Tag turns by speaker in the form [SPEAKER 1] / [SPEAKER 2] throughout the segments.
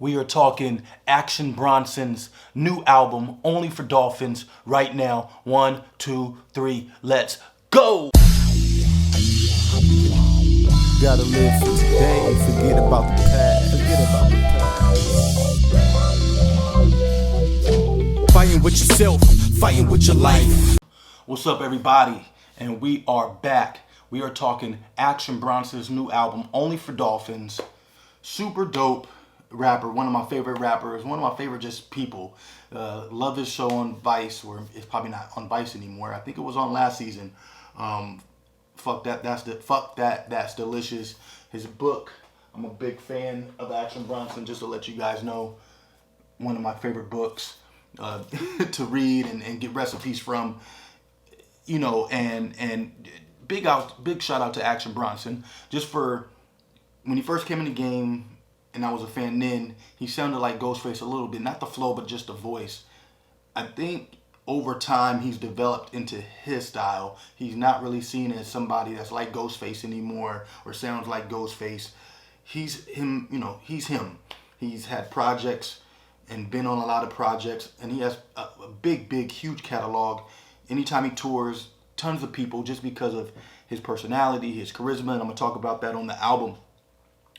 [SPEAKER 1] We are talking Action Bronson's new album, only for Dolphins, right now. 1, 2, 3, let's go!
[SPEAKER 2] Gotta live for today and forget about the past. Fighting with yourself, fighting with your life.
[SPEAKER 1] What's up, everybody? And we are back. We are talking Action Bronson's new album, only for Dolphins. Super dope rapper, one of my favorite rappers, one of my favorite just people. Love his show on Vice, or it's probably not on Vice anymore. I think it was on last season. Fuck that, that's delicious. His book, I'm a big fan of Action Bronson, just to let you guys know. One of my favorite books to read and get recipes from. You know, and big shout out to Action Bronson, just for when he first came in the game, and I was a fan then. He sounded like Ghostface a little bit, not the flow, but just the voice. I think over time he's developed into his style. He's not really seen as somebody that's like Ghostface anymore or sounds like Ghostface. He's him, you know, he's him. He's had projects and been on a lot of projects, and he has a big, huge catalog. Anytime he tours, tons of people, just because of his personality, his charisma, and I'm going to talk about that on the album.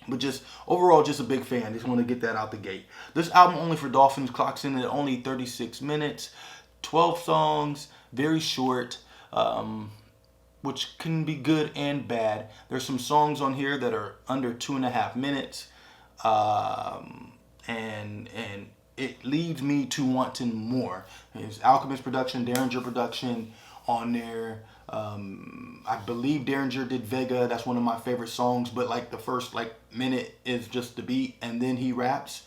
[SPEAKER 1] But just overall, just a big fan. Just want to get that out the gate. This album, only for Dolphins, clocks in at only 36 minutes, 12 songs, very short, which can be good and bad. There's some songs on here that are under 2.5 minutes, and it leads me to wanting more. There's Alchemist production, Derringer production on there. I believe Derringer did Vega. That's one of my favorite songs, but like the first minute is just the beat and then he raps.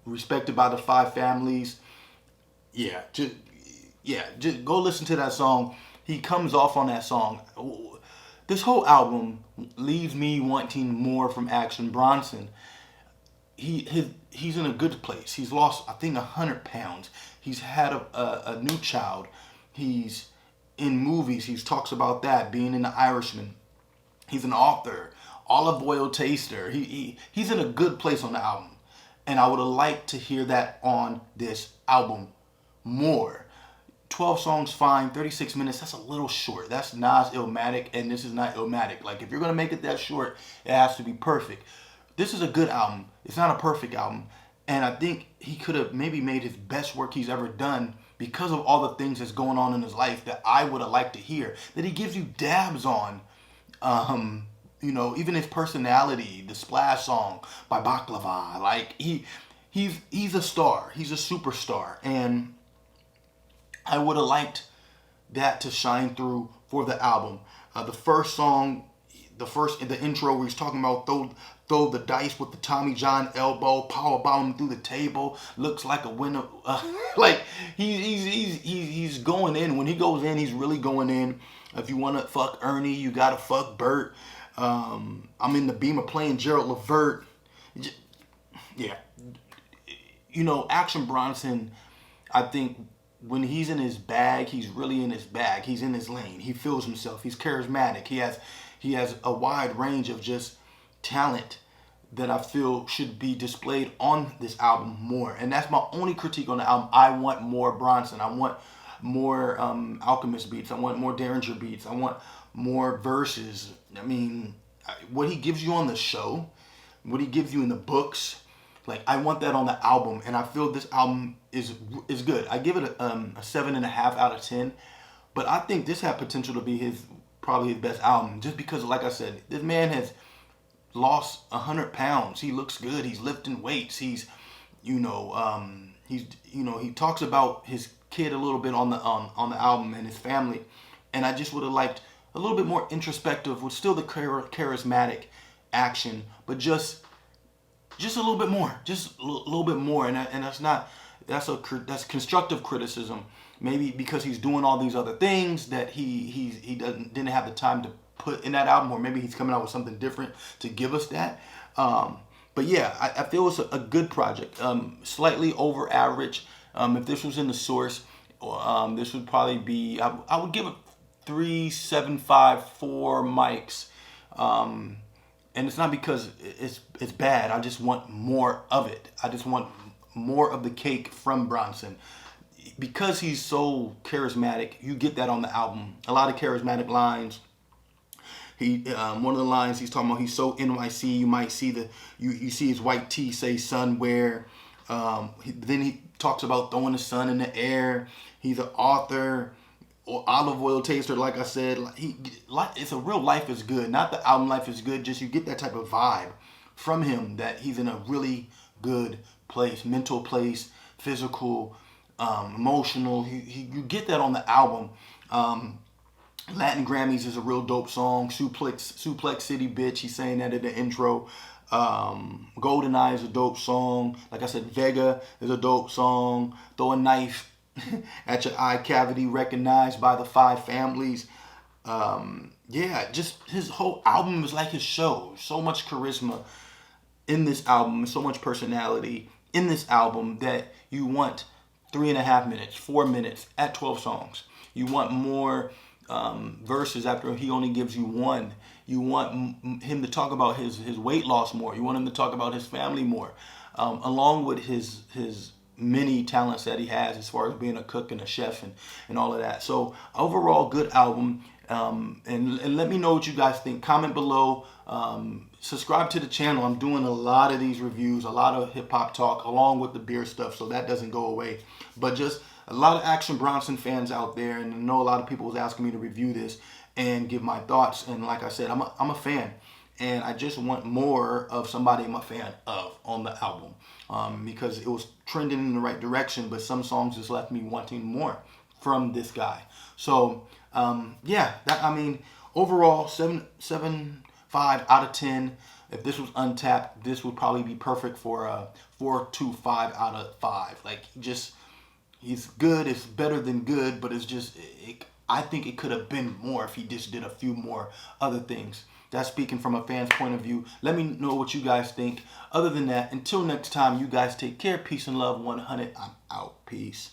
[SPEAKER 1] Respected by the Five Families. Just go listen to that song. He comes off on that song. This whole album leaves me wanting more from Action Bronson. He's in a good place. He's lost, I think, 100 pounds. He's had a new child. He's in movies. He talks about that, being in The Irishman. He's an author, olive oil taster. He's in a good place on the album. And I would have liked to hear that on this album more. 12 songs, fine. 36 minutes, that's a little short. That's Nas Illmatic, and this is not Illmatic. Like, if you're going to make it that short, it has to be perfect. This is a good album. It's not a perfect album. And I think he could have maybe made his best work he's ever done because of all the things that's going on in his life that I would have liked to hear. That he gives you dabs on. You know, even his personality, the Splash song by Baklava. Like, he's a star. He's a superstar. And I would have liked that to shine through for the album. The first song, the intro where he's talking about throw the dice with the Tommy John elbow, powerbomb him through the table, looks like a winner. Like he's going in. When he goes in, he's really going in. If you want to fuck Ernie, you gotta fuck Bert. I'm in the Beamer playing Gerald Levert. Yeah, you know, Action Bronson, I think when he's in his bag, he's really in his bag. He's in his lane. He feels himself. He's charismatic. He has a wide range of just talent that I feel should be displayed on this album more. And that's my only critique on the album. I want more Bronson. I want more Alchemist beats. I want more Derringer beats. I want more verses. I mean, what he gives you on the show, what he gives you in the books, like, I want that on the album. And I feel this album is good. I give it a 7.5 out of 10. But I think this had potential to be probably his best album, just because, like I said, this man has lost 100 pounds. He looks good. He's lifting weights. He talks about his kid a little bit on the album and his family, and I just would have liked a little bit more introspective with still the charismatic Action, but just a little bit more, just a little bit more, and that's constructive criticism. Maybe because he's doing all these other things that he didn't have the time to put in that album, or maybe he's coming out with something different to give us that. But yeah, I feel it's a good project. Slightly over average. If this was in the source, this would probably be, I would give it 3.75, 4 mics. And it's not because it's bad. I just want more of it. I just want more of the cake from Bronson. Because he's so charismatic, you get that on the album. A lot of charismatic lines. He one of the lines he's talking about, he's so NYC, you might see you see his white tee say sun wear. Then he talks about throwing the sun in the air. He's an author, or olive oil taster, like I said. It's a real Life is Good, not the album Life is Good. Just you get that type of vibe from him that he's in a really good place, mental place, physical, emotional. You get that on the album. Latin Grammys is a real dope song. Suplex City Bitch, he's saying that in the intro. GoldenEye is a dope song. Like I said, Vega is a dope song. Throw a knife at your eye cavity, recognized by the five families. Yeah, just his whole album is like his show. So much charisma in this album, so much personality in this album that you want 3.5 minutes, 4 minutes at 12 songs. You want more verses after he only gives you one. You want him to talk about his weight loss more. You want him to talk about his family more, along with his many talents that he has as far as being a cook and a chef and all of that. So overall, good album. And let me know what you guys think. Comment below. Subscribe to the channel. I'm doing a lot of these reviews, a lot of hip hop talk, along with the beer stuff, so that doesn't go away. But just a lot of Action Bronson fans out there, and I know a lot of people was asking me to review this and give my thoughts. And like I said, I'm a fan, and I just want more of somebody I'm a fan of on the album, because it was trending in the right direction, but some songs just left me wanting more from this guy. So yeah, overall 7.5 out of 10. If this was Untapped, this would probably be perfect for a 4.25 out of 5. Like, just, he's good. It's better than good, but it's just, I think it could have been more if he just did a few more other things. That's speaking from a fan's point of view. Let me know what you guys think. Other than that, until next time, you guys take care. Peace and love. 100. I'm out. Peace.